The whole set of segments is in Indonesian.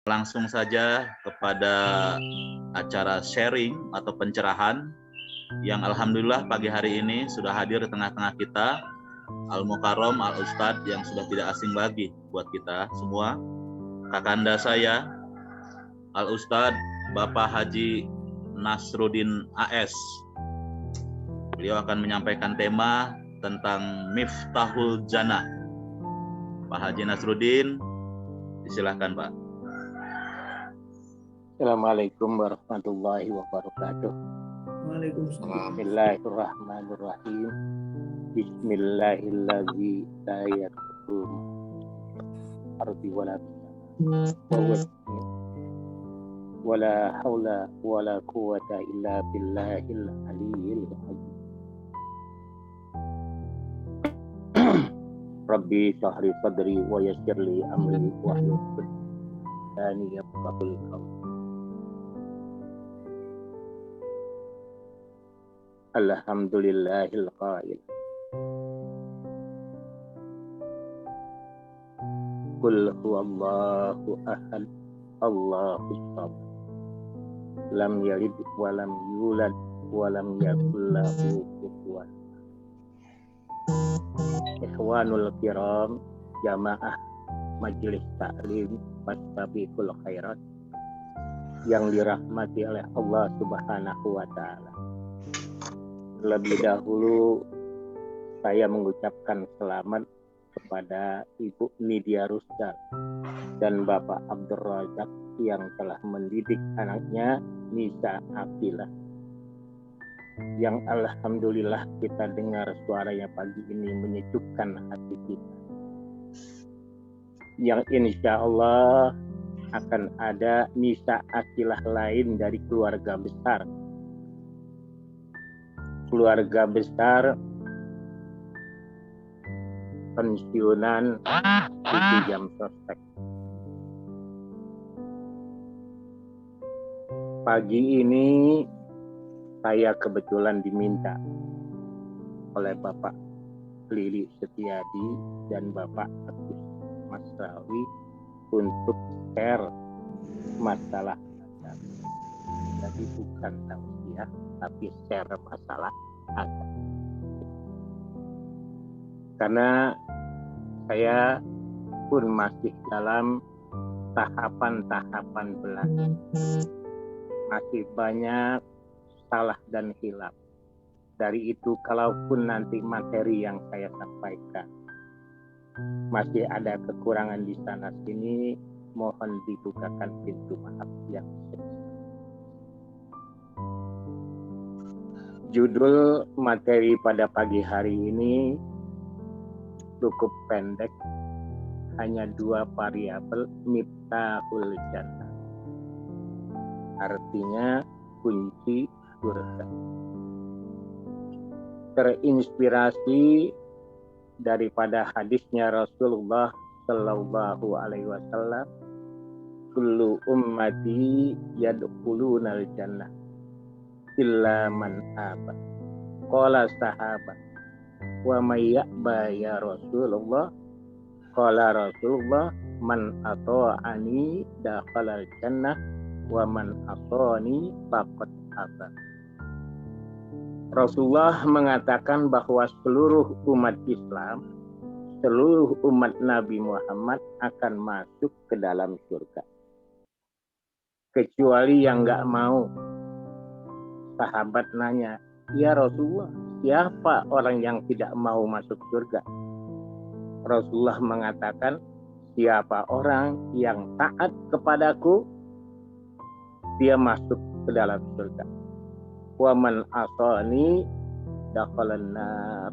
Langsung saja kepada acara sharing atau pencerahan yang alhamdulillah pagi hari ini sudah hadir di tengah-tengah kita, Al-Mukarram Al-Ustadz yang sudah tidak asing lagi buat kita semua, kakanda saya, Al-Ustadz Bapak Haji Nasruddin AS. Beliau akan menyampaikan tema tentang Miftahul Jannah. Pak Haji Nasruddin, disilahkan Pak. Assalamualaikum warahmatullahi wabarakatuh. Waalaikumsalam. Bismillahirrahmanirrahim. Bismillahilladzi la yaqutum ardi wala haula wala quwwata illa billahil aliyyil azim. Rabbi shrah sadri wa yassir li amri wahlul 'uqdatam min yafqahul qawli. Alhamdulillahil qail. Qul huwallahu ahad, Allahus samad. Lam yalid wa lam yulad wa lam yakul lahu kufuwan. Ikhwanul kiram, jamaah majelis taklim fastabiqul khairat yang dirahmati oleh Allah Subhanahu wa taala. Terlebih dahulu saya mengucapkan selamat kepada Ibu Nidia Rusdan dan Bapak Abdul Razak yang telah mendidik anaknya Nisa Afilah, yang alhamdulillah kita dengar suaranya pagi ini menyejukkan hati kita, yang insya Allah akan ada Nisa Afilah lain dari keluarga besar pensiunan Siti Jam Sostek. Pagi ini saya kebetulan diminta oleh Bapak Lili Setiadi dan Bapak Agus Masrawi untuk share masalah agama. Jadi bukan tausiah, tapi share masalah agama. Karena saya pun masih dalam tahapan-tahapan belajar. Masih banyak salah dan hilaf. Dari itu kalaupun nanti materi yang saya sampaikan masih ada kekurangan di sana sini, mohon dibukakan pintu maaf yang sebesar. Judul materi pada pagi hari ini cukup pendek, hanya 2 variabel, Miftahul Jannah. Artinya kunci surga. Terinspirasi daripada hadisnya Rasulullah Sallallahu Alaihi Wasallam, kullu ummati yadkhulunal jannah illa man aba. Qala sahabat, wa may ya'ba ya Rasulullah? Qala Rasulullah, man ata'ani dakhalal jannah wa man ata'ani faqad aba. Rasulullah mengatakan bahwa seluruh umat Islam, seluruh umat Nabi Muhammad akan masuk ke dalam surga, kecuali yang enggak mau. Sahabat nanya, ya Rasulullah, siapa orang yang tidak mau masuk surga? Rasulullah mengatakan, siapa orang yang taat kepadaku, dia masuk ke dalam surga. Wa man asani dakhalan nar.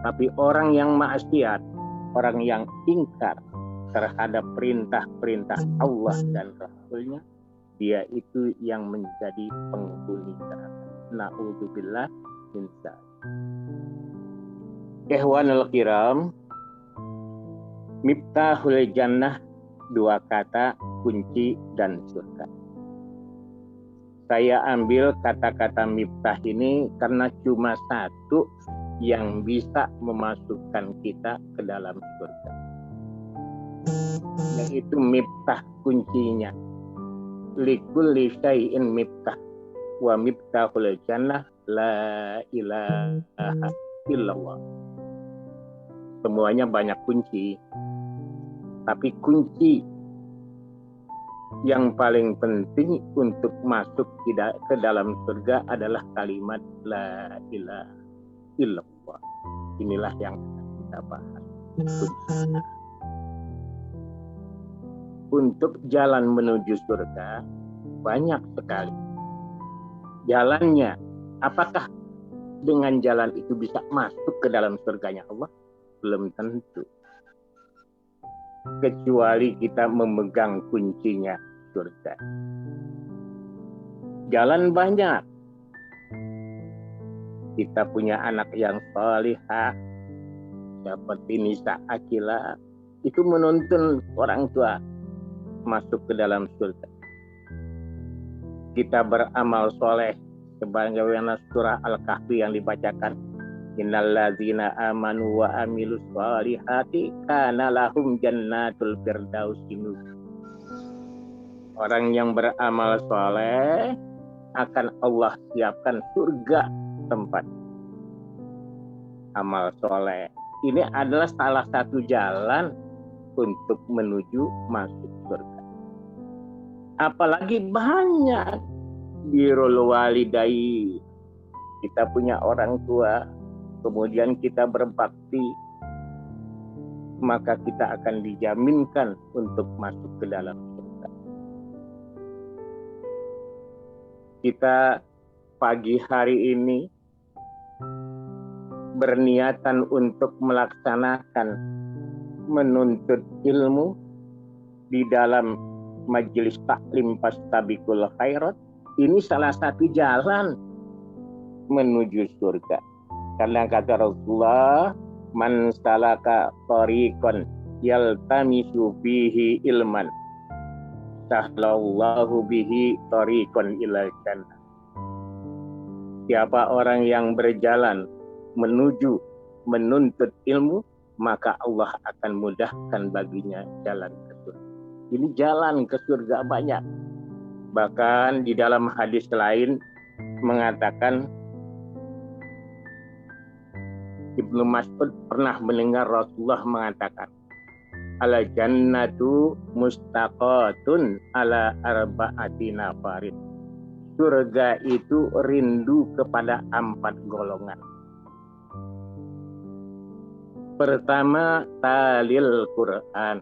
Tapi orang yang maksiat, orang yang ingkar terhadap perintah-perintah Allah dan Rasulnya, dia itu yang menjadi penghuni neraka. Na'udzubillah min dzalik. Ikhwanul kiram, Miftahul Jannah, 2 kata, kunci dan surga. Saya ambil kata-kata miftah ini karena cuma satu yang bisa memasukkan kita ke dalam surga. yaitu miftah, kuncinya. Likulli syai'in miftah wa miftahul jannah la ilaha illallah. Semuanya banyak kunci, tapi kunci yang paling penting untuk masuk ke dalam surga adalah kalimat la ilaha illallah. Inilah yang kita bahas. Untuk jalan menuju surga banyak sekali jalannya. Apakah dengan jalan itu bisa masuk ke dalam surganya Allah? Belum tentu, kecuali kita memegang kuncinya surga. Jalan banyak. Kita punya anak yang salihah seperti Nisa Akila, itu menuntun orang tua masuk ke dalam surga. Kita beramal soleh sebagaimana surah Al-Kahfi yang dibacakan, innalladzina amanu wa amilus solihati kana lahum jannatul firdausi nuzula. Orang yang beramal soleh akan Allah siapkan surga tempat. Amal soleh ini adalah salah satu jalan untuk menuju masuk surga. Apalagi banyak birrul walidai. Kita punya orang tua, kemudian kita berbakti, maka kita akan dijaminkan untuk masuk ke dalam surga. Kita pagi hari ini berniatan untuk melaksanakan menuntut ilmu di dalam majelis taklim Fastabiqul Khairat. Ini salah satu jalan menuju surga. Karena kata Rasulullah, man salaka tariqan yaltamisu bihi ilman sahlallahu bihi tariqan ilal jannah. Siapa orang yang berjalan menuju menuntut ilmu, maka Allah akan mudahkan baginya jalan ke surga. Ini jalan ke surga banyak. Bahkan di dalam hadis lain mengatakan, Ibnu Mas'ud pernah mendengar Rasulullah mengatakan, ala jannatu mustaqatun ala arba'ati nafarin. Surga itu rindu kepada 4 golongan. Pertama, talil Quran.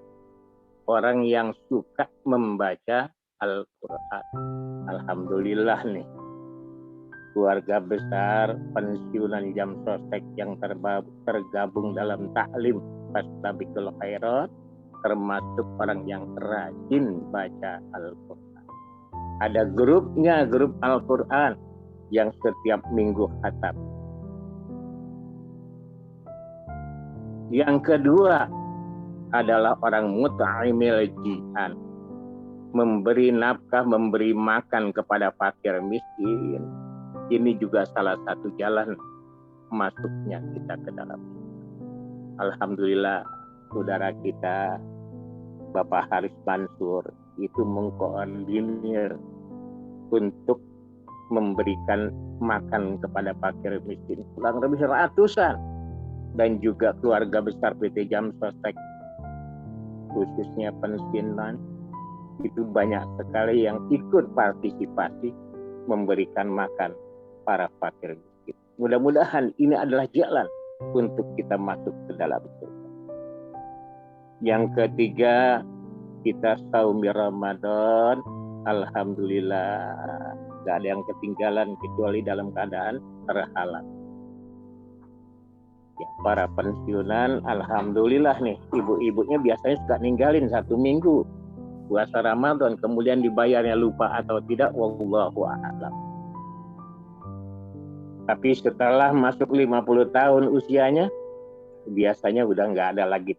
Orang yang suka membaca Al-Quran. Alhamdulillah nih, keluarga besar pensiunan jam sostek yang tergabung dalam taklim Fastabiqul Khairat termasuk orang yang rajin baca Al-Quran. Ada grupnya, grup Al-Quran yang setiap minggu khatam. Yang kedua adalah orang mut'imil ji'an, memberi nafkah, memberi makan kepada fakir miskin. Ini juga salah satu jalan masuknya kita ke dalam. Alhamdulillah, saudara kita Bapak Haris Mansur itu mengkoordinir untuk memberikan makan kepada fakir miskin kurang lebih ratusan, dan juga keluarga besar PT Jam Sostek khususnya pensiunan itu banyak sekali yang ikut partisipasi memberikan makan para fakir miskin. Mudah-mudahan ini adalah jalan untuk kita masuk ke dalam surga. Yang ketiga, kita saum Ramadan. Alhamdulillah, gak ada yang ketinggalan kecuali dalam keadaan terhalang. Ya, para pensiunan, alhamdulillah nih, ibu-ibunya biasanya suka ninggalin 1 minggu puasa Ramadan, kemudian dibayarnya lupa atau tidak, wallahu a'lam. Tapi setelah masuk 50 tahun usianya, biasanya udah nggak ada lagi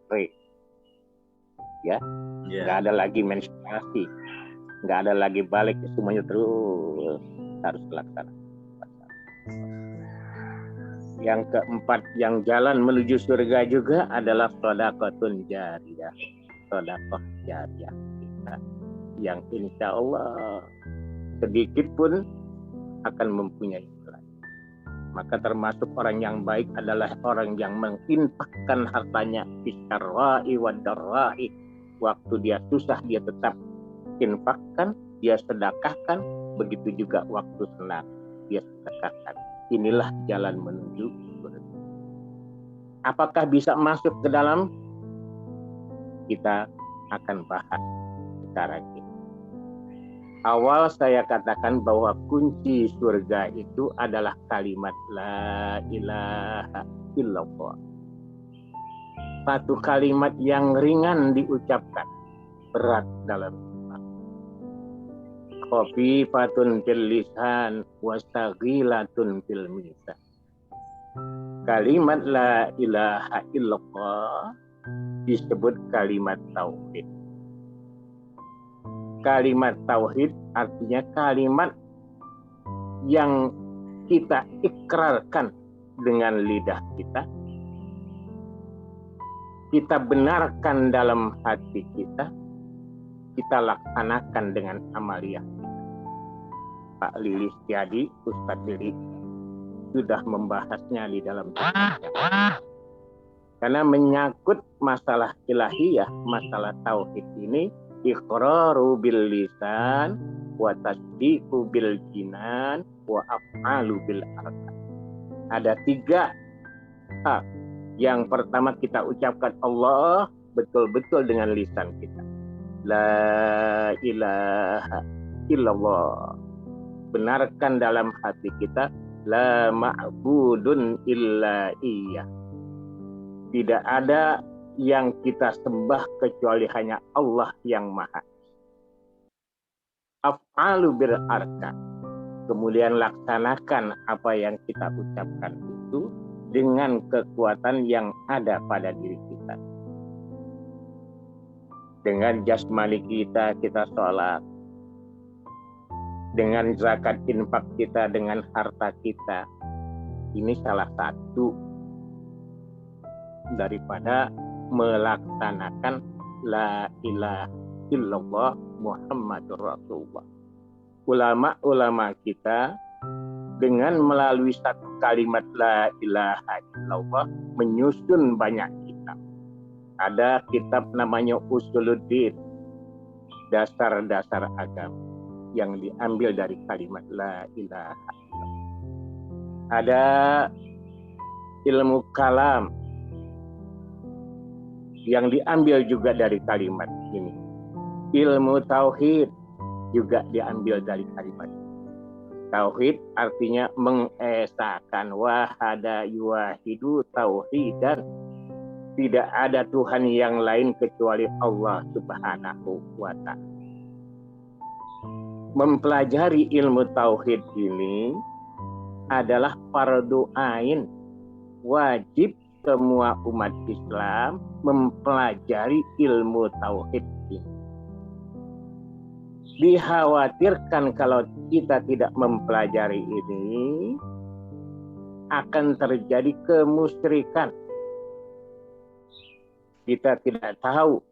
nggak ada lagi menstruasi, nggak ada lagi balik, semuanya terus harus dilaksanakan. Yang keempat, yang jalan menuju surga juga adalah shadaqatun jariyah. sedekah jariah kita yang insya Allah sedikit pun akan mempunyai nilai. Maka termasuk orang yang baik adalah orang yang menginfakkan hartanya fisarra'i wa darra'i. Waktu dia susah dia tetap infakkan, dia sedekahkan. Begitu juga waktu senang dia sedekahkan. Inilah jalan menuju surga. Apakah bisa masuk ke dalam? Kita akan bahas sekarang ini. Awal saya katakan bahwa kunci surga itu adalah kalimat la ilaha illallah. Satu kalimat yang ringan diucapkan, berat dalam iman. Khafifatun fil lisan wastaghilatun fil mizan. Kalimat la ilaha illallah disebut kalimat tauhid. Kalimat tauhid artinya kalimat yang kita ikrarkan dengan lidah kita, kita benarkan dalam hati kita, kita laksanakan dengan amaliyah. Pak Lilis Tiadi, Ustadz Lilis sudah membahasnya di dalam kitabnya. Karena menyangkut masalah ilahiyah, masalah tauhid ini, iqraru bil lisan wa tasdiqu bil jinan wa af'alu bil arkan. Ada 3 hal. Yang pertama kita ucapkan Allah betul-betul dengan lisan kita. La ilaha illallah. Benarkan dalam hati kita, la ma'budun illa iyyah. Tidak ada yang kita sembah kecuali hanya Allah yang Maha. Af'alu bil arkan. Kemudian laksanakan apa yang kita ucapkan itu dengan kekuatan yang ada pada diri kita. Dengan jasmani kita sholat. Dengan zakat infak kita, dengan harta kita. Ini salah satu daripada melaksanakan la ilaha illallah Muhammadur Rasulullah. Ulama-ulama kita dengan melalui satu kalimat la ilaha illallah menyusun banyak kitab. Ada kitab namanya Usuluddin, dasar-dasar agama yang diambil dari kalimat la ilaha illallah. Ada ilmu kalam yang diambil juga dari kalimat ini. Ilmu tauhid juga diambil dari kalimat ini. Tauhid artinya mengesahkan, wahada yuwahidu tauhidan. Tidak ada Tuhan yang lain kecuali Allah Subhanahu wa ta'ala. Mempelajari ilmu tauhid ini adalah fardu ain, wajib semua umat Islam mempelajari ilmu tauhid ini. Dikhawatirkan kalau kita tidak mempelajari ini akan terjadi kemusyrikan. Kita tidak tahu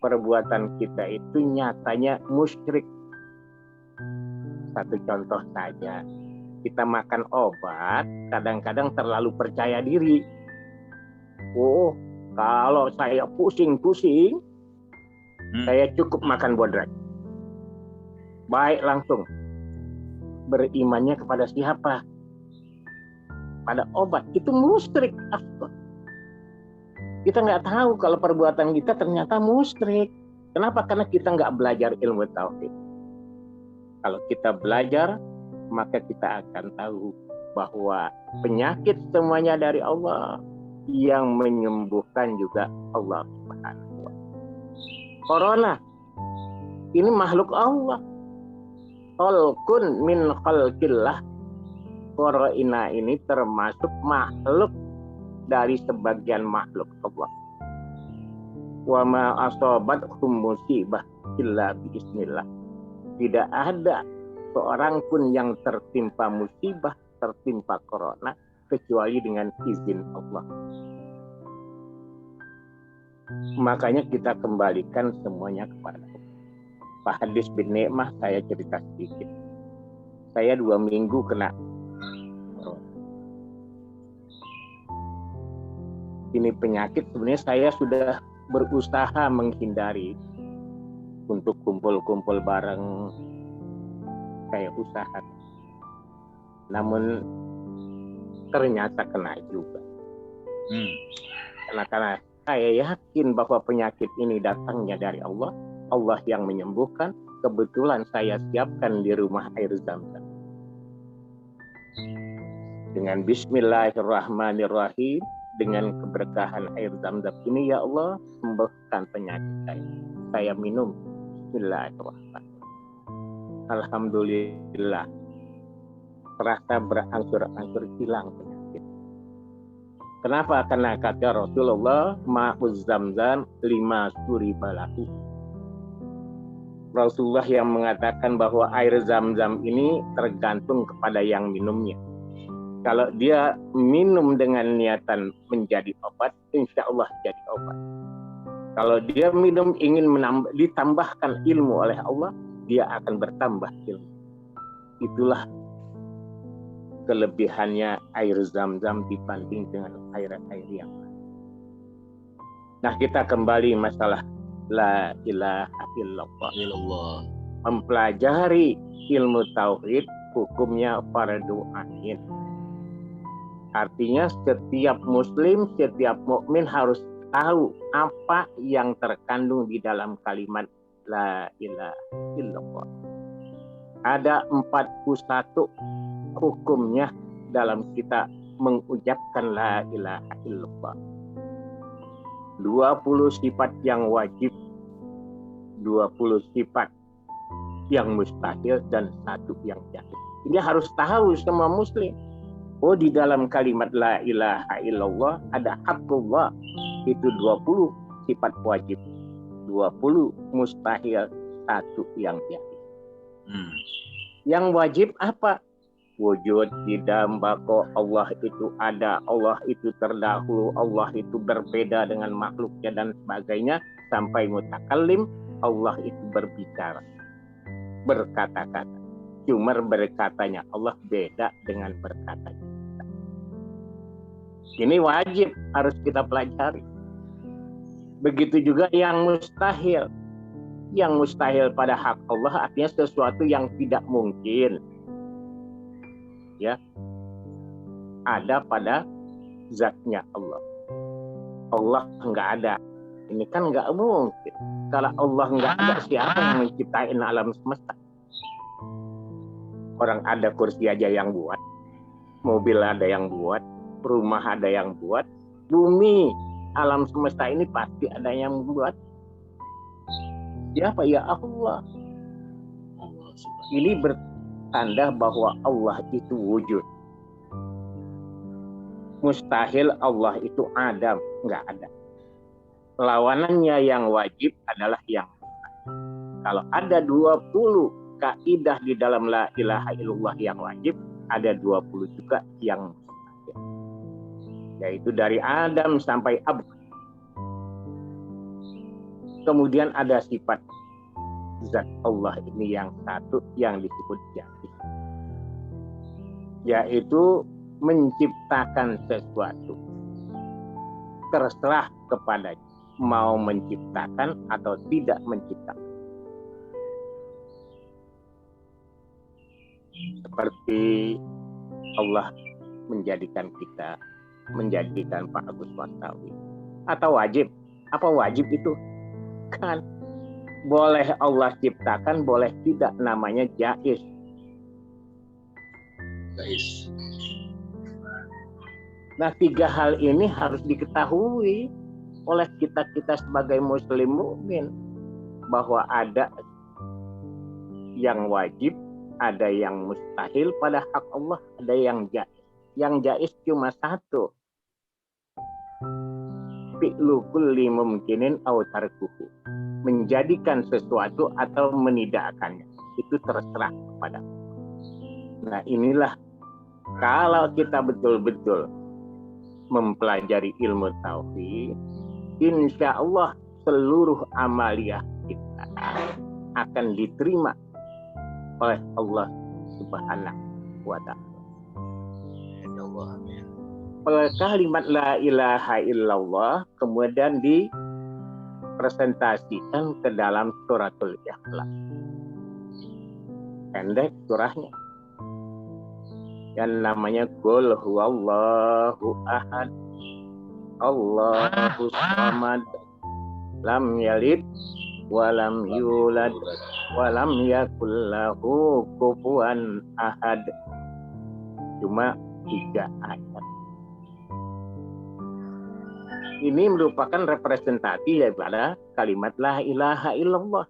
perbuatan kita itu nyatanya musyrik. Satu contoh saja, kita makan obat kadang-kadang terlalu percaya diri. Oh, kalau saya pusing-pusing, saya cukup makan bodrat. Baik, langsung. Berimannya kepada siapa? Pada obat. Itu musyrik. Kita nggak tahu kalau perbuatan kita ternyata musyrik. Kenapa? Karena kita nggak belajar ilmu tauhid. Kalau kita belajar, maka kita akan tahu bahwa penyakit semuanya dari Allah. Yang menyembuhkan juga Allah Subhanahu wa ta'ala. Corona ini makhluk Allah. Khalqun min khalqillah. Corona ini termasuk makhluk dari sebagian makhluk Allah. Wa ma asabathum musibah illa biiznillah. Tidak ada seorang pun yang tertimpa musibah, tertimpa corona kecuali dengan izin Allah. Makanya kita kembalikan semuanya kepada Allah. Pak Hadis bin Ni'mah, saya cerita sedikit. Saya 2 minggu kena corona. Ini penyakit sebenarnya saya sudah berusaha menghindari untuk kumpul-kumpul bareng. Saya usaha. Namun ternyata kena juga. Karena saya yakin bahwa penyakit ini datangnya dari Allah. Allah yang menyembuhkan. Kebetulan saya siapkan di rumah air Zam-Zam. Dengan Bismillahirrahmanirrahim, dengan keberkahan air Zam-Zam ini, ya Allah, sembuhkan penyakit saya. Saya minum. Bismillahirrahmanirrahim. Alhamdulillah. Terasa berangsur-angsur hilang penyakit. Kenapa? Karena kata Rasulullah, ma'uz Zam-Zam lima suribalahu. Rasulullah yang mengatakan bahwa air Zam-Zam ini tergantung kepada yang minumnya. Kalau dia minum dengan niatan menjadi obat, insya Allah jadi obat. Kalau dia minum ingin ditambahkan ilmu oleh Allah, dia akan bertambah ilmu. Itulah kelebihannya air Zam-Zam dibanding dengan air-air yang lain. Nah, kita kembali masalah la ilaha illallah. Mempelajari ilmu tauhid, hukumnya fardu ain. Artinya setiap muslim, setiap mukmin harus tahu apa yang terkandung di dalam kalimat la ilaha illallah. Ada 41 hukumnya dalam kita mengucapkan la ilaha illallah. 20 sifat yang wajib, 20 sifat yang mustahil, dan 1 yang jahil. Ini harus tahu semua muslim. Oh, di dalam kalimat la ilaha illallah ada haqqullah, itu 20 sifat wajib, 20 mustahil, 1 yang jahil. Yang wajib apa? Wujud, tidak, bako, Allah itu ada, Allah itu terdahulu, Allah itu berbeda dengan makhluknya dan sebagainya, sampai mutakallim, Allah itu berbicara, berkata-kata. Cuma berkatanya Allah beda dengan berkatanya kita. Ini wajib harus kita pelajari. Begitu juga yang mustahil. Yang mustahil pada hak Allah artinya sesuatu yang tidak mungkin. Ya, ada pada zatnya Allah. Allah nggak ada. Ini kan nggak mungkin. Kalau Allah nggak ada, siapa yang menciptain alam semesta? Orang ada kursi aja yang buat, mobil ada yang buat, rumah ada yang buat, bumi, alam semesta ini pasti ada yang buat. Siapa? Ya Allah. Ini tanda bahwa Allah itu wujud. Mustahil Allah itu ada, nggak ada. Lawanannya yang wajib adalah yang mustahil. Kalau ada 20 kaidah di dalam la ilaha illallah yang wajib, ada 20 juga yang mustahil. Yaitu dari Adam sampai Abad. Kemudian ada sifat zat Allah ini yang satu yang disebut jati, yaitu menciptakan sesuatu. Terserah kepadanya mau menciptakan atau tidak menciptakan. Seperti Allah menjadikan kita, menjadikan Pak Agus Wastawi. Atau wajib. Apa wajib itu? Kan boleh Allah ciptakan, boleh tidak, namanya jaiz. Nah, 3 hal ini harus diketahui oleh kita sebagai muslim mukmin, bahwa ada yang wajib, ada yang mustahil pada hak Allah, ada yang jaiz. Yang jaiz cuma 1. Fi'lu kulli mumkinin aw tarkuhu. Menjadikan sesuatu atau menidakkannya. Itu terserah kepada Allah. Nah, inilah kalau kita betul-betul mempelajari ilmu tauhid, insya Allah seluruh amaliyah kita akan diterima oleh Allah Subhanahu wa Ta'ala. Ya Allah, amin. Kalimat la ilaha illallah kemudian dipresentasikan ke dalam suratul Ikhlas. Pendek surahnya. Yang namanya Qul huwallahu ahad, Allahu samad, lam yalid walam yulad walam yakul lahu kufuwan ahad. Cuma 3 ayat. Ini merupakan representasi daripada kalimat la ilaha illallah.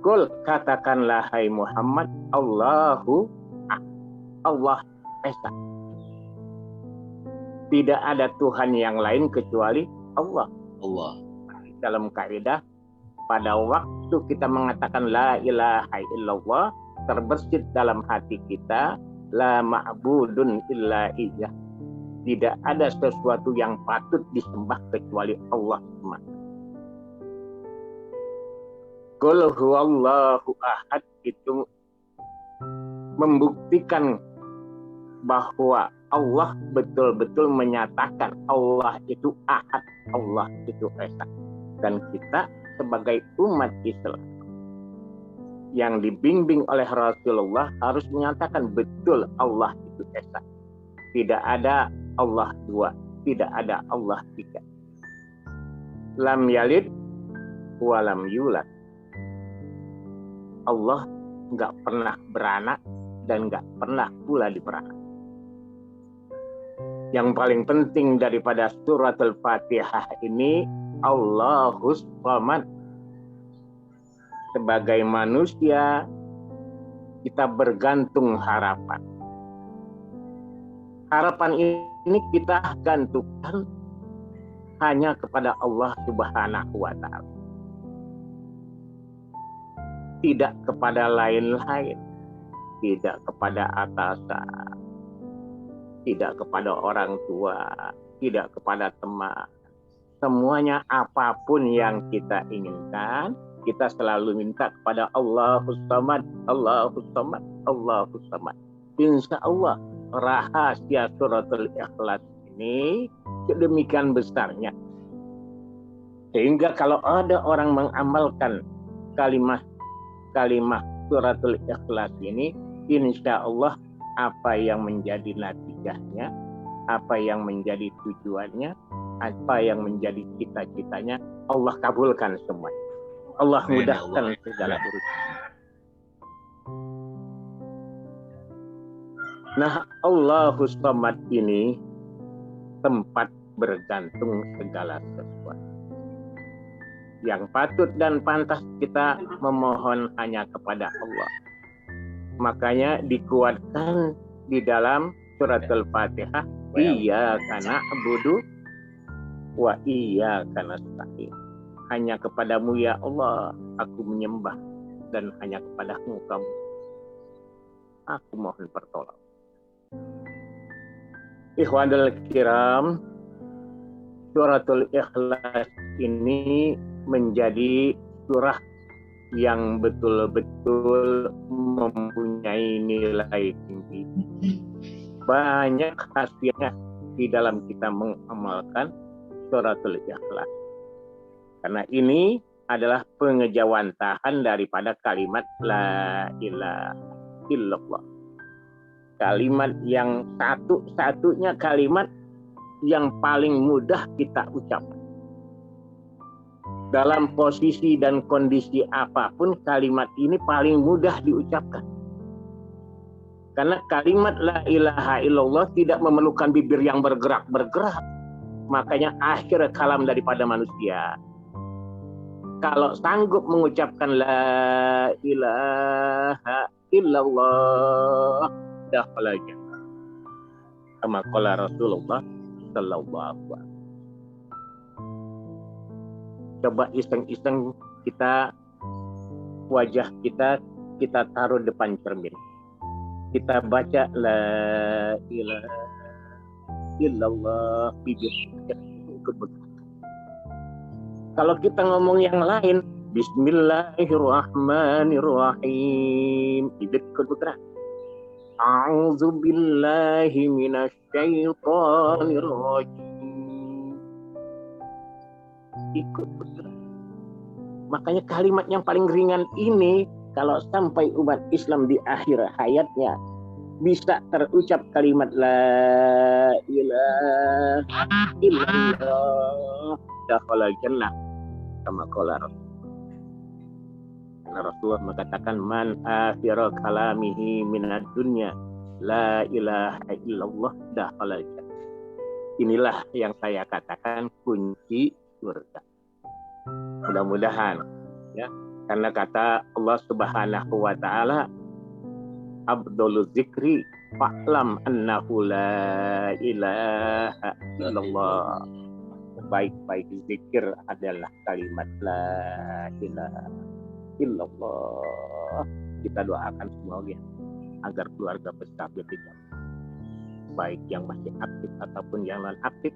Qul, katakanlah hai Muhammad, Allahu Allah Esa. Tidak ada Tuhan yang lain kecuali Allah. Allah. Dalam kaidah, pada waktu kita mengatakan la ilaha illallah, terbersit dalam hati kita, la ma'budun illa iyyah. Tidak ada sesuatu yang patut disembah kecuali Allah semata. Qul huwallahu ahad itu membuktikan bahwa Allah betul-betul menyatakan Allah itu ahad, Allah itu esa. Dan kita sebagai umat Islam yang dibimbing oleh Rasulullah harus menyatakan betul Allah itu esa. Tidak ada Allah 2, tidak ada Allah 3. Lam yalid walam yulad. Allah nggak pernah beranak dan nggak pernah pula diberanak. Yang paling penting daripada suratul Fatihah ini, Allahus Samad. Sebagai manusia, kita bergantung harapan. Harapan ini kita gantungkan hanya kepada Allah Subhanahu wa Ta'ala. Tidak kepada lain-lain, tidak kepada atasan, tidak kepada orang tua, tidak kepada teman. Semuanya apapun yang kita inginkan, kita selalu minta kepada Allahus Samad, Allahus Samad, Allahus Samad. Insya Allah rahasia suratul Ikhlas ini sedemikian besarnya, sehingga kalau ada orang mengamalkan kalimat suratul Ikhlas ini, insya Allah apa yang menjadi natijahnya, apa yang menjadi tujuannya, apa yang menjadi cita-citanya, Allah kabulkan semua. Allah mudahkan segala urusan. Nah, Allahus Samad ini tempat bergantung segala sesuatu. Yang patut dan pantas kita memohon hanya kepada Allah. Makanya dikuatkan di dalam suratul Fatihah, iyyaka na'budu wa iyyaka nasta'in. Hanya kepadamu ya Allah aku menyembah, dan hanya kepadamu kamu aku mohon pertolongan. Ikhwanul kiram, suratul Ikhlas ini menjadi surah yang betul-betul mempunyai nilai tinggi. Banyak khasiatnya di dalam kita mengamalkan suratul Ikhlas. Karena ini adalah pengejawantahan daripada kalimat la ilaha illallah. Kalimat yang satu-satunya kalimat yang paling mudah kita ucapkan. Dalam posisi dan kondisi apapun, kalimat ini paling mudah diucapkan. Karena kalimat la ilaha illallah tidak memerlukan bibir yang bergerak-bergerak. Makanya akhir kalam daripada manusia. Kalau sanggup mengucapkan la ilaha illallah, dakhala jannah. Kama qala Rasulullah sallallahu alaihi wasallam. Coba iseng-iseng kita, wajah kita taruh depan cermin. Kita baca la ilaha illallah, bibir ikut bergerak. Kalau kita ngomong yang lain, Bismillahirrahmanirrahim, bibir ikut bergerak. A'udzubillahi minasyaitonirrajim, ikut bergerak. Makanya kalimat yang paling ringan ini, kalau sampai umat Islam di akhir hayatnya bisa terucap kalimat la ilaha illallah, dakhala jannah, kama qala Rasulullah mengatakan man akhira kalamihi minad dunya la ilaha illallah, dakhala jannah. Inilah yang saya katakan kunci surga. Mudah-mudahan ya, karena kata Allah Subhanahu wa taala, Abdul zikri fa'lam annahu la ilaha illallah. Baik-baik zikir adalah kalimat la ilaha illallah. Kita doakan semoga agar keluarga besar bertiga, baik yang masih aktif ataupun yang non aktif,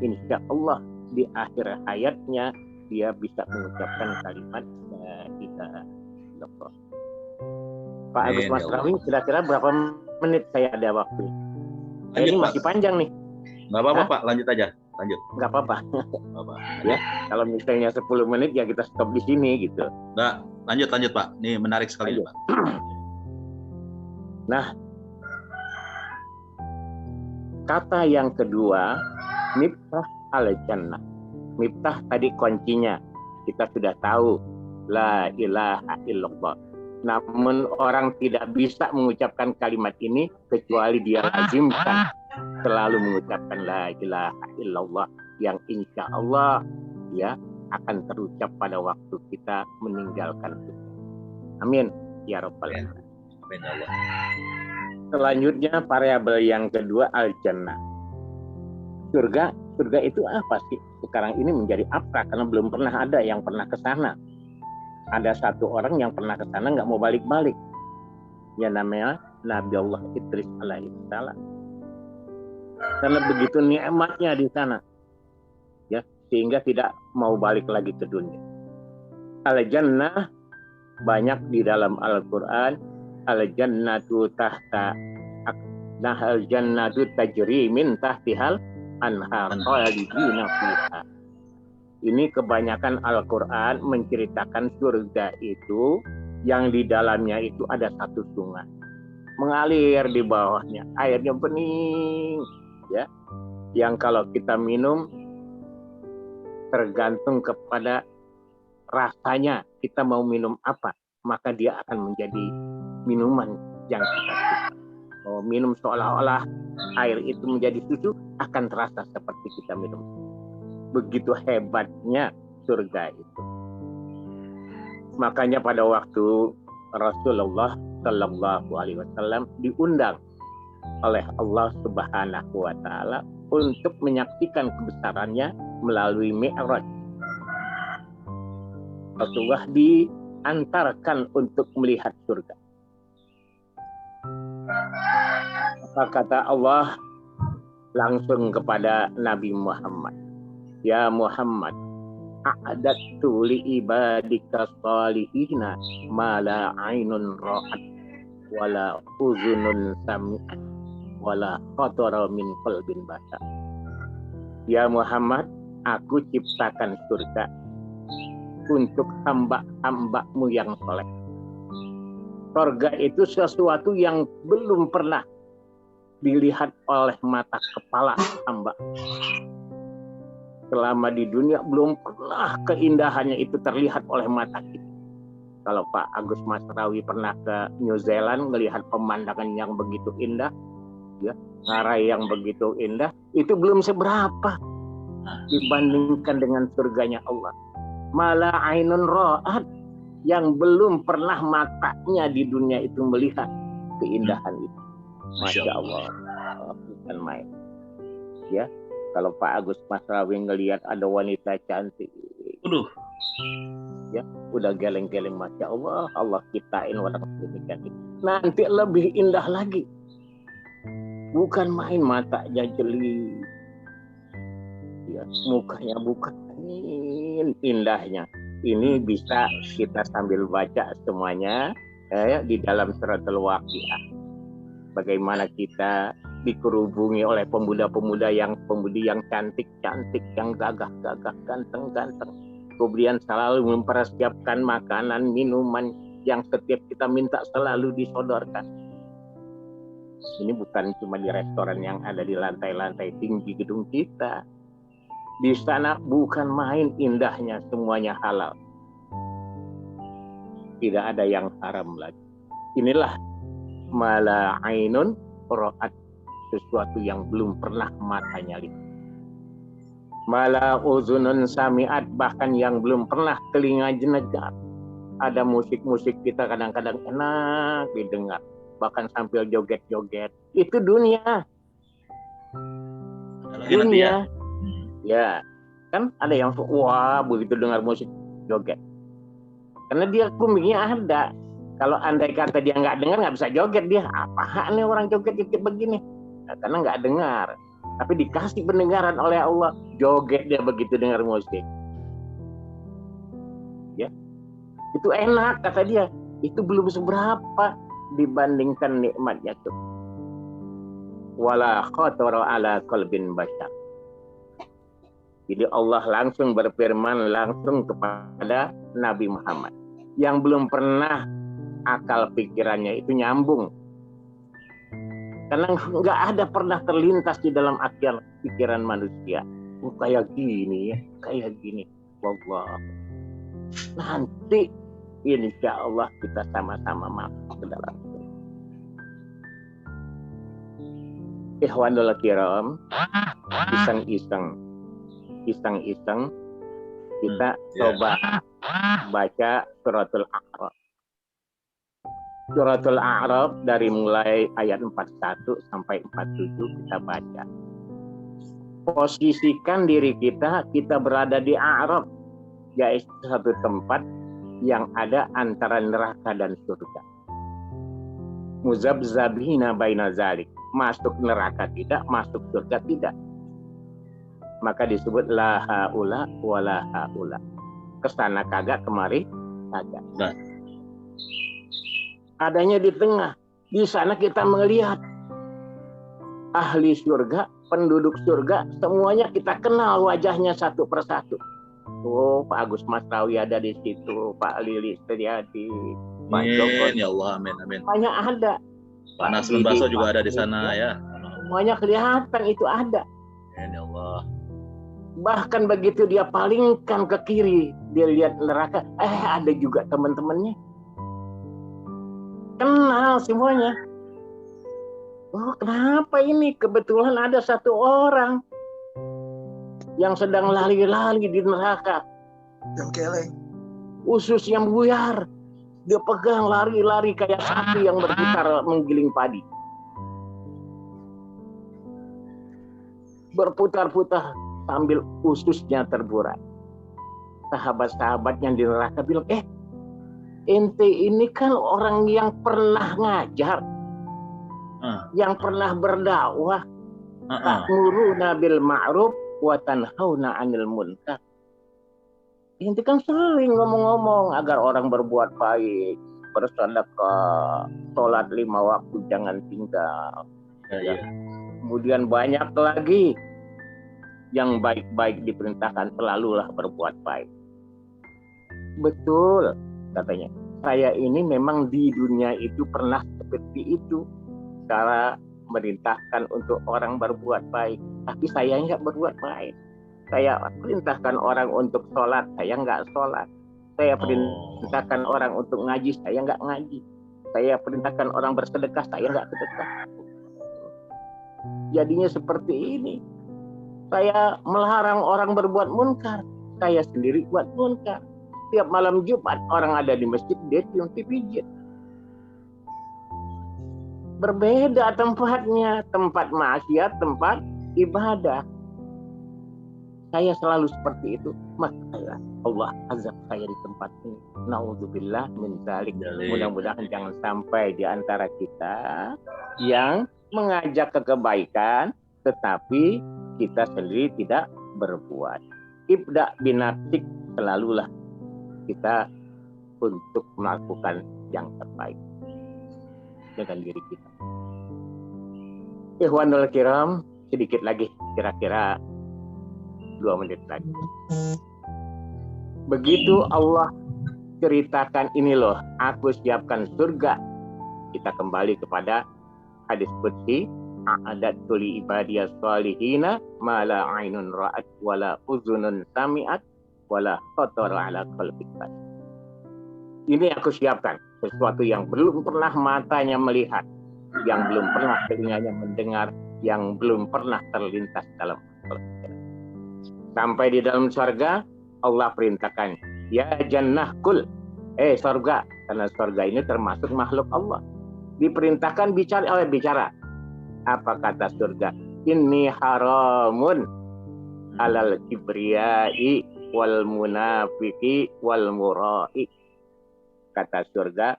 insya Allah di akhir hayatnya dia bisa mengucapkan kalimat la ilaha illallah. Pak Agus Mas Rawi, kira-kira berapa menit saya ada waktu? Ini masih panjang nih. Nggak apa-apa Pak, lanjut aja. Lanjut. Nggak apa-apa. Ya, kalau misalnya 10 menit ya kita stop di sini gitu. Nggak, lanjut Pak. Ini menarik sekali Pak. Nah, kata yang kedua, miftah al-jannah. Miftah tadi kuncinya. Kita sudah tahu la ilaha illallah. Namun orang tidak bisa mengucapkan kalimat ini kecuali dia lazimkan selalu mengucapkan la ilaha illallah, yang insya Allah ya akan terucap pada waktu kita meninggalkan dunia. Amin ya rabbal alamin. Amin ya Allah. Selanjutnya variabel yang kedua al-jannah. Surga itu apa sih? Sekarang ini menjadi abstrak karena belum pernah ada yang pernah ke sana. Ada satu orang yang pernah ke sana nggak mau balik-balik. Ya namanya Nabi Allah Idris alaihissalam. Karena begitu nikmatnya di sana, ya sehingga tidak mau balik lagi ke dunia. Al-jannah banyak di dalam Al-Quran. Al-jannatu tahta, nah al-jannatu tajri min tahtihal anhar khalidina fiha. Ini kebanyakan Al-Quran menceritakan surga itu yang di dalamnya itu ada satu sungai mengalir di bawahnya, airnya bening ya, yang kalau kita minum tergantung kepada rasanya kita mau minum apa, maka dia akan menjadi minuman yang kita suka. Mau minum seolah-olah air itu menjadi susu, akan terasa seperti kita minum. Begitu hebatnya surga itu. Makanya pada waktu Rasulullah Shallallahu Alaihi Wasallam diundang oleh Allah Subhanahu Wa Taala untuk menyaksikan kebesarannya melalui Mi'raj. Rasulullah diantarkan untuk melihat surga. Apa kata Allah langsung kepada Nabi Muhammad? Ya Muhammad, a'adattu li ibadika salihina ma la ainun ra'at wala uzunun sami'at wala khatara min qalbin bashar. Ya Muhammad, aku ciptakan surga untuk hamba-hambamu yang soleh. Surga itu sesuatu yang belum pernah dilihat oleh mata kepala hamba. Selama di dunia belum pernah keindahannya itu terlihat oleh mata kita. Kalau Pak Agus Masrawi pernah ke New Zealand melihat pemandangan yang begitu indah, ya, ngarai yang begitu indah, itu belum seberapa dibandingkan dengan surganya Allah. Malah ainun ra'at, yang belum pernah matanya di dunia itu melihat keindahan itu. Masya Allah, bukan main. Ya. Kalau Pak Agus Masrawi ngelihat ada wanita cantik, ya udah geleng-geleng, Masya Allah, Allah ciptain wanita cantik. Nanti lebih indah lagi. bukan main, matanya jeli, ya, mukanya bukan main indahnya. Ini bisa kita sambil baca semuanya di dalam suratul Waqiah. Bagaimana kita dikerubungi oleh pemuda-pemuda yang cantik-cantik, yang gagah-gagah, ganteng-ganteng. Kemudian selalu mempersiapkan makanan, minuman yang setiap kita minta selalu disodorkan. Ini bukan cuma di restoran yang ada di lantai-lantai tinggi gedung kita. Di sana bukan main indahnya, semuanya halal. Tidak ada yang haram lagi. Inilah mala ainun ra'at, sesuatu yang belum pernah matanya lihat. Mala uzunun sami'at, bahkan yang belum pernah telinga dengar. Ada musik-musik kita kadang-kadang enak didengar, bahkan sambil joget-joget. Itu dunia. Dunia. Ya, kan ada yang wah begitu dengar musik joget. Karena dia kumingnya ada. Kalau andai kata dia nggak dengar, nggak bisa joget dia. Apaan nih orang joget-joget begini? Nah, karena nggak dengar. Tapi dikasih pendengaran oleh Allah, joget dia begitu dengar musik. Ya, itu enak kata dia. Itu belum seberapa dibandingkan nikmatnya tuh. Wala khatara ala qalbin bashar. Jadi Allah langsung berfirman langsung kepada Nabi Muhammad yang belum pernah akal pikirannya itu nyambung. Karena nggak ada pernah terlintas di dalam akal pikiran manusia. Oh, kayak gini ya, kayak gini. Wallah. Nanti insya Allah kita sama-sama masuk ke dalam. Ikhwanul kiram, iseng-iseng kita coba baca suratul A'raf. Suratul A'raf dari mulai ayat 41 sampai 47 kita baca. Posisikan diri kita berada di A'raf, yaitu satu tempat yang ada antara neraka dan surga. Muzabzabina baina zalik, masuk neraka tidak, masuk surga tidak. Maka disebut la haula wala haula. Kesana kagak, kemari kagak. Nah. Adanya di tengah. Di sana kita melihat ahli surga, penduduk surga, semuanya kita kenal wajahnya satu persatu. Oh, Pak Agus Masrawi ada di situ, Pak Lilis Triadi, Pak Joko. Ya Allah, amin, amin. Semuanya ada. Pak Nasrul Baso juga ada di sana ya. Semuanya kelihatan itu ada. Ya Allah. Bahkan begitu dia palingkan ke kiri, dia lihat neraka, ada juga teman-temannya. Kenal semuanya. Oh, kenapa ini? Kebetulan ada satu orang yang sedang lari-lari di neraka. Yang keleng. Usus yang buyar. Dia pegang lari-lari kayak sapi yang berputar menggiling padi. Berputar-putar sambil ususnya terburai. Sahabat-sahabatnya di neraka bilang, ente ini kan orang yang pernah ngajar, yang pernah berdakwah, ta'muruna bil ma'ruf wa tanhauna 'anil munkar. Ente kan sering ngomong-ngomong agar orang berbuat baik, bersedekah, sholat 5 waktu jangan tinggal. Ya. Kemudian banyak lagi yang baik-baik diperintahkan, selalulah berbuat baik. Betul. Katanya, saya ini memang di dunia itu pernah seperti itu, cara merintahkan untuk orang berbuat baik, tapi saya nggak berbuat baik. Saya perintahkan orang untuk sholat, saya nggak sholat. Saya perintahkan orang untuk ngaji, saya nggak ngaji. Saya perintahkan orang bersedekah, saya nggak sedekah. Jadinya seperti ini. Saya melarang orang berbuat munkar, saya sendiri buat munkar. Tiap malam Jumat orang ada di masjid, dia cium pijit. Berbeda tempatnya, tempat maksiat, tempat ibadah. Saya selalu seperti itu. Maka Allah azab saya di tempat ini. Naudzubillah min dzalik. Mudah-mudahan jangan sampai di antara kita yang mengajak ke kebaikan, tetapi kita sendiri tidak berbuat. Ibda binafsik, selalulah kita untuk melakukan yang terbaik dengan diri kita. Ikhwanul kiram, sedikit lagi, kira-kira 2 menit lagi. Begitu Allah ceritakan ini loh, aku siapkan surga. Kita kembali kepada hadis qudsi, a'adattu li ibadiyas salihina ma la 'ainun ra'at wa la uzunun sami'at wa la khatara 'ala qalbi bashar. Ini aku siapkan, sesuatu yang belum pernah matanya melihat, yang belum pernah telinganya mendengar, yang belum pernah terlintas dalam akal. Sampai di dalam surga, Allah perintahkan, ya jannah kul, surga, karena surga ini termasuk makhluk Allah. Diperintahkan bicara. Apa kata surga? Inni haramun alal kibriyai wal munafiki wal murai. Kata surga,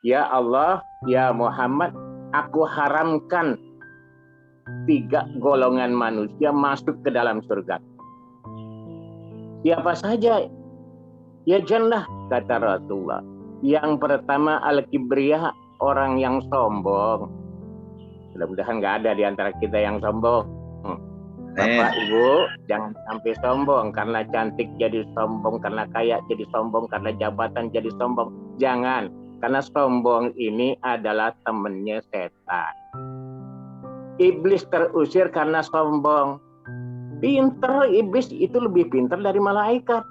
ya Allah, ya Muhammad, aku haramkan 3 golongan manusia masuk ke dalam surga. Siapa saja? Ya jannah, kata Rasulullah. Yang pertama al-kibriyah, orang yang sombong. Mudah-mudahan nggak ada di antara kita yang sombong. Bapak Ibu, jangan sampai sombong karena cantik jadi sombong, karena kaya jadi sombong, karena jabatan jadi sombong. Jangan, karena sombong ini adalah temannya setan. Iblis terusir karena sombong. Pinter, iblis itu lebih pinter dari malaikat.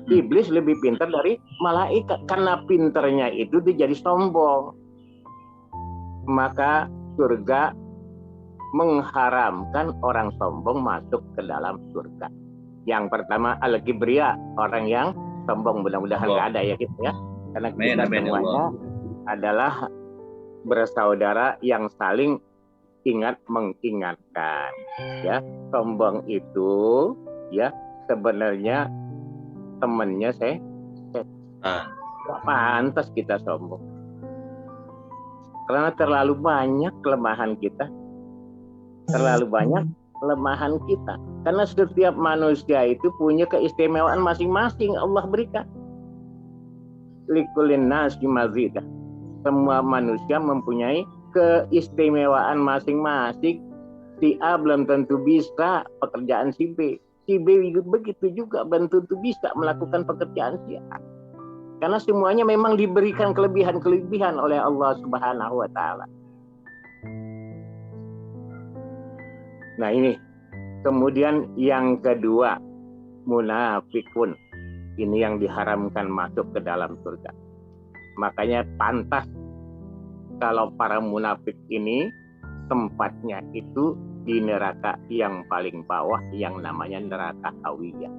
Iblis lebih pinter dari malaikat. Karena pinternya itu dia jadi sombong. Maka surga mengharamkan orang sombong masuk ke dalam surga. Yang pertama al-kibriya, orang yang sombong. Mudah-mudahan nggak ada ya gitu ya. Karena kita semuanya adalah bersaudara yang saling ingat mengingatkan. Ya, sombong itu ya sebenarnya temannya nggak pantas kita sombong. Karena terlalu banyak kelemahan kita. Terlalu banyak kelemahan kita. Karena setiap manusia itu punya keistimewaan masing-masing Allah berikan. Likulin nasi mazidah. Semua manusia mempunyai keistimewaan masing-masing. Si A belum tentu bisa pekerjaan si B. Si B begitu juga belum tentu bisa melakukan pekerjaan si A. Karena semuanya memang diberikan kelebihan-kelebihan oleh Allah Subhanahu wa Ta'ala. Nah ini, kemudian yang kedua, munafikun. Ini yang diharamkan masuk ke dalam surga. Makanya pantas kalau para munafik ini tempatnya itu di neraka yang paling bawah yang namanya neraka hawiyah.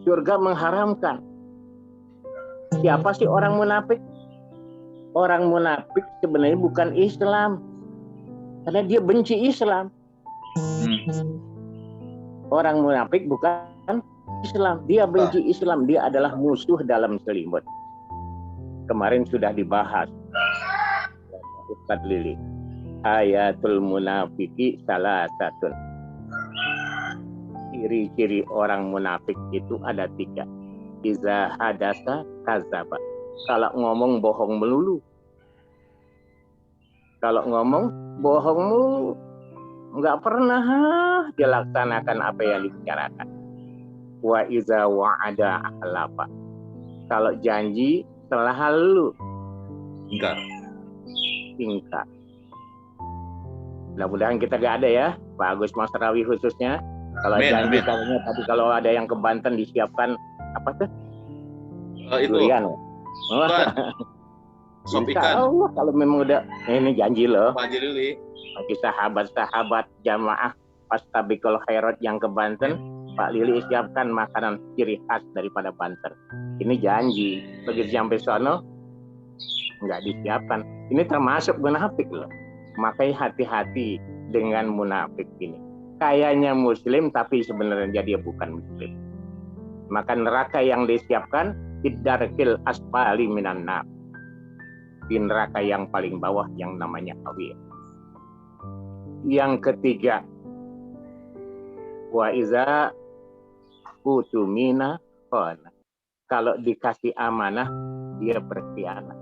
Surga mengharamkan. Siapa sih orang munafik? Orang munafik sebenarnya bukan Islam. Karena dia benci Islam. Orang munafik bukan Islam. Dia benci Islam. Dia adalah musuh dalam selimut. Kemarin sudah dibahas. Ustaz Lili. Ayatul munafiki salah satu. Ciri-ciri orang munafik itu ada 3. Iza hadasa kazaba. Kalau ngomong bohong melulu. Kalau ngomong bohong melulu. Nggak pernah dilaksanakan apa yang dibicarakan. Wa iza wa'ada akhlafa. Kalau janji selalu ingkar. Mudah-mudahan kita gak ada ya, Pak Agus Masrawi khususnya. Kalau janji kalaunya tadi kalau ada yang ke Banten disiapkan apa tuh? Durian. Sop Insya ikan. Allah kalau memang udah ini janji loh. Pak Haji Lili. Bagi sahabat-sahabat jamaah Fastabiqul Khairat yang ke Banten, Pak Lili siapkan makanan ciri khas daripada Banten. Ini janji. Begitu sampai sono nggak disiapkan. Ini termasuk munafik loh. Makanya hati-hati dengan munafik ini. Kayaknya muslim tapi sebenarnya dia bukan muslim. Maka neraka yang disiapkan iddarkil asfali minan nar. di neraka yang paling bawah yang namanya Hawiyah. Yang ketiga, wa iza utumina khana. Kalau dikasih amanah, dia berkhianat.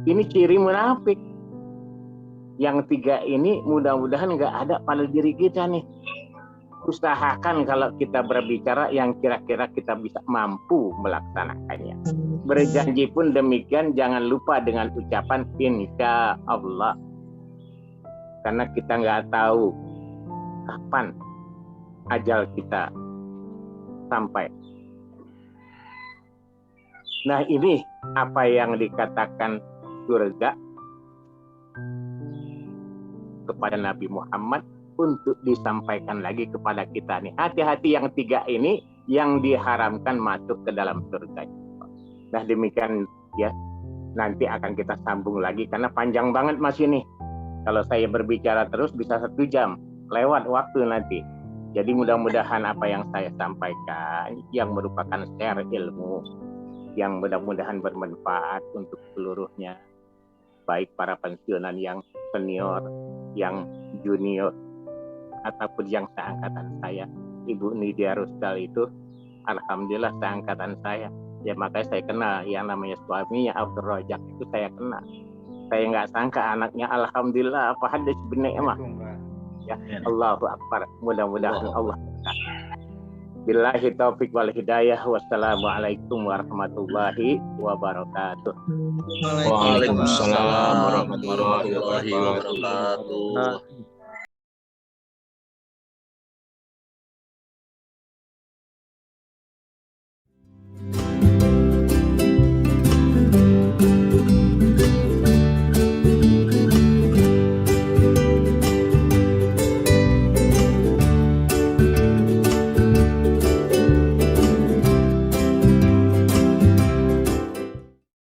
Ini ciri munafik. Yang tiga ini mudah-mudahan nggak ada pada diri kita nih. Usahakan kalau kita berbicara yang kira-kira kita bisa mampu melaksanakannya. Berjanji pun demikian, jangan lupa dengan ucapan insya Allah. Karena kita nggak tahu kapan ajal kita sampai. Nah, ini apa yang dikatakan surga kepada Nabi Muhammad untuk disampaikan lagi kepada kita nih. Hati-hati yang tiga ini yang diharamkan masuk ke dalam surga. Nah, demikian ya. Nanti akan kita sambung lagi karena panjang banget masih nih. Kalau saya berbicara terus bisa 1 jam lewat waktu nanti. Jadi mudah-mudahan apa yang saya sampaikan yang merupakan share ilmu yang mudah-mudahan bermanfaat untuk seluruhnya, baik para pensiunan yang senior, yang junior, ataupun yang seangkatan saya. Ibu Nidia Rusdal itu alhamdulillah seangkatan saya. Ya makanya saya kenal yang namanya suaminya Abdul Rojak itu saya kenal. Saya nggak sangka anaknya alhamdulillah apa hadis binikmah. Ya Allahu Akbar. Mudah-mudahan Allah berkati. Billahi taufiq wal hidayah. Wassalamualaikum warahmatullahi wabarakatuh. Waalaikumsalam warahmatullahi wabarakatuh.